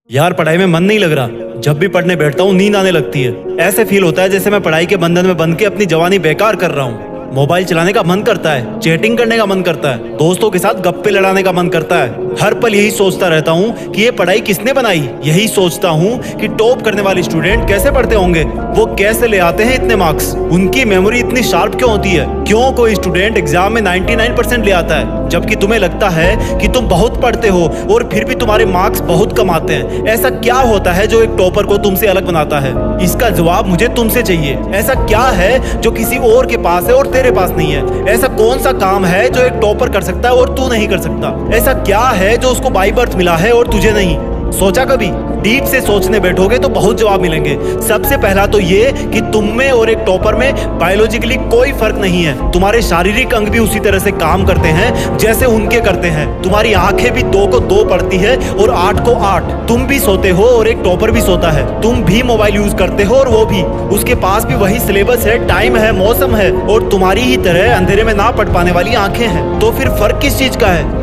यार पढ़ाई में मन नहीं लग रहा। जब भी पढ़ने बैठता हूँ नींद आने लगती है। ऐसे फील होता है जैसे मैं पढ़ाई के बंधन में बंध के अपनी जवानी बेकार कर रहा हूँ। मोबाइल चलाने का मन करता है, चैटिंग करने का मन करता है, दोस्तों के साथ गप्पे लड़ाने का मन करता है। हर पल यही सोचता रहता हूँ कि ये पढ़ाई किसने बनाई। यही सोचता हूँ कि टॉप करने वाले स्टूडेंट कैसे पढ़ते होंगे, वो कैसे ले आते हैं इतने मार्क्स, उनकी मेमोरी इतनी शार्प क्यों होती है, क्यों कोई स्टूडेंट एग्जाम में 99% ले आता है जबकि तुम्हें लगता है कि तुम बहुत पढ़ते हो और फिर भी तुम्हारे मार्क्स बहुत कम आते हैं। ऐसा क्या होता है जो एक टॉपर को तुमसे अलग बनाता है? इसका जवाब मुझे तुमसे चाहिए। ऐसा क्या है जो किसी और के पास है और तेरे पास नहीं है? ऐसा कौन सा काम है जो एक टॉपर कर सकता है और तू नहीं कर सकता? ऐसा क्या है जो उसको बाय बर्थ मिला है और तुझे नहीं? सोचा कभी? डीप से सोचने बैठोगे तो बहुत जवाब मिलेंगे। सबसे पहला तो ये कि तुम में और एक टॉपर में बायोलॉजिकली कोई फर्क नहीं है। तुम्हारे शारीरिक अंग भी उसी तरह से काम करते हैं जैसे उनके करते हैं। तुम्हारी आंखें भी 2 को 2 पढ़ती है और 8 को 8। तुम भी सोते हो और एक टॉपर भी सोता है। तुम भी मोबाइल यूज करते हो और वो भी। उसके पास भी वही सिलेबस है, टाइम है, मौसम है और तुम्हारी ही तरह अंधेरे में ना पढ़ पाने वाली आंखें हैं। तो फिर फर्क किस चीज का है?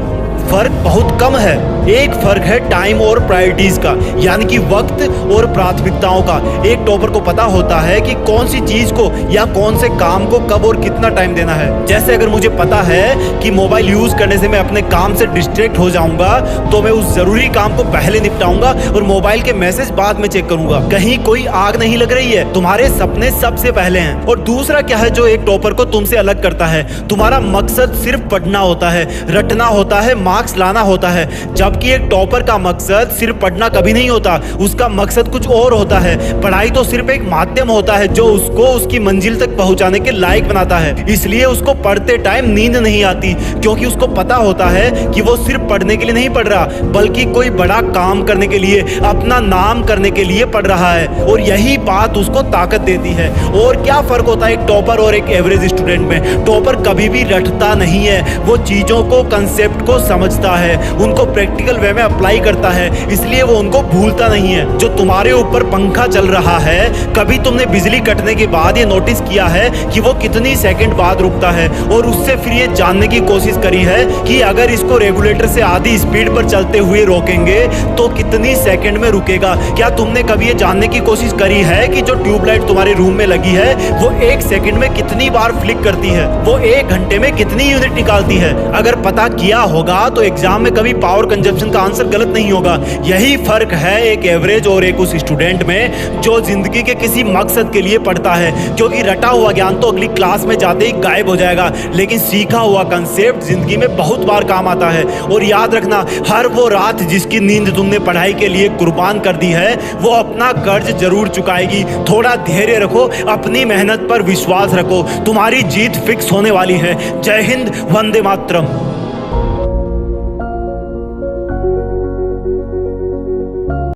फर्क बहुत कम है। एक फर्क है टाइम और प्रायोरिटीज का, यानी कि वक्त और प्राथमिकताओं का। एक टॉपर को पता होता है कि कौन सी चीज को या कौन से काम को कब और कितना टाइम देना है। जैसे अगर मुझे पता है कि मोबाइल यूज करने से मैं अपने काम से डिस्ट्रैक्ट हो जाऊंगा तो मैं उस जरूरी काम को पहले निपटाऊंगा और मोबाइल के मैसेज बाद में चेक करूंगा। कहीं कोई आग नहीं लग रही है, तुम्हारे सपने सबसे पहले हैं। और दूसरा क्या है जो एक टॉपर को तुमसे अलग करता है? तुम्हारा मकसद सिर्फ पढ़ना होता है, रटना होता है, मार्क्स लाना होता है। जबकि एक टॉपर का मकसद सिर्फ पढ़ना कभी नहीं होता, उसका मकसद कुछ और होता है। पढ़ाई तो सिर्फ एक माध्यम होता है जो उसको उसकी मंजिल तक पहुंचाने के लायक बनाता है। इसलिए उसको पढ़ते टाइम नींद नहीं आती, क्योंकि उसको पता होता है कि वो सिर्फ पढ़ने के लिए नहीं पढ़ रहा, बल्कि कोई बड़ा काम करने के लिए, अपना नाम करने के लिए पढ़ रहा है। और यही बात उसको ताकत देती है। और क्या फर्क होता है एक टॉपर और एक एवरेज स्टूडेंट में? टॉपर कभी भी रटता नहीं है, वो चीजों को, कंसेप्ट को समझता है, उनको प्रैक्टिकल वे में अप्लाई करता है, इसलिए वो उनको भूलता नहीं है। जो तुम्हारे ऊपर पंखा चल रहा है, कभी तुमने बिजली कटने के बाद ये नोटिस किया है कि वो कितनी सेकंड बाद रुकता है? और उससे फिर ये जानने की कोशिश करी है कि अगर इसको रेगुलेटर से आधी स्पीड पर चलते हुए रोकेंगे तो कितनी सेकंड में रुकेगा? क्या तुमने कभी ये जानने की कोशिश करी है कि जो ट्यूबलाइट तुम्हारे रूम में लगी है वो 1 सेकंड में कितनी बार फ्लिक करती है? वो 1 घंटे में कितनी यूनिट निकालती है? अगर पता किया होगा तो एग्जाम में कभी पावर कंजप्शन का आंसर गलत नहीं होगा। यही फर्क है एक एवरेज और एक उस स्टूडेंट में जो जिंदगी के किसी मकसद के लिए पढ़ता है। क्योंकि रटा हुआ ज्ञान तो अगली क्लास में जाते ही गायब हो जाएगा, लेकिन सीखा हुआ कंसेप्ट जिंदगी में बहुत बार काम आता है। और याद रखना, हर वो रात जिसकी नींद तुमने पढ़ाई के लिए कुर्बान कर दी है वो अपना कर्ज जरूर चुकाएगी। थोड़ा धैर्य रखो, अपनी मेहनत पर विश्वास रखो, तुम्हारी जीत फिक्स होने वाली है। जय हिंद, वंदे मातरम।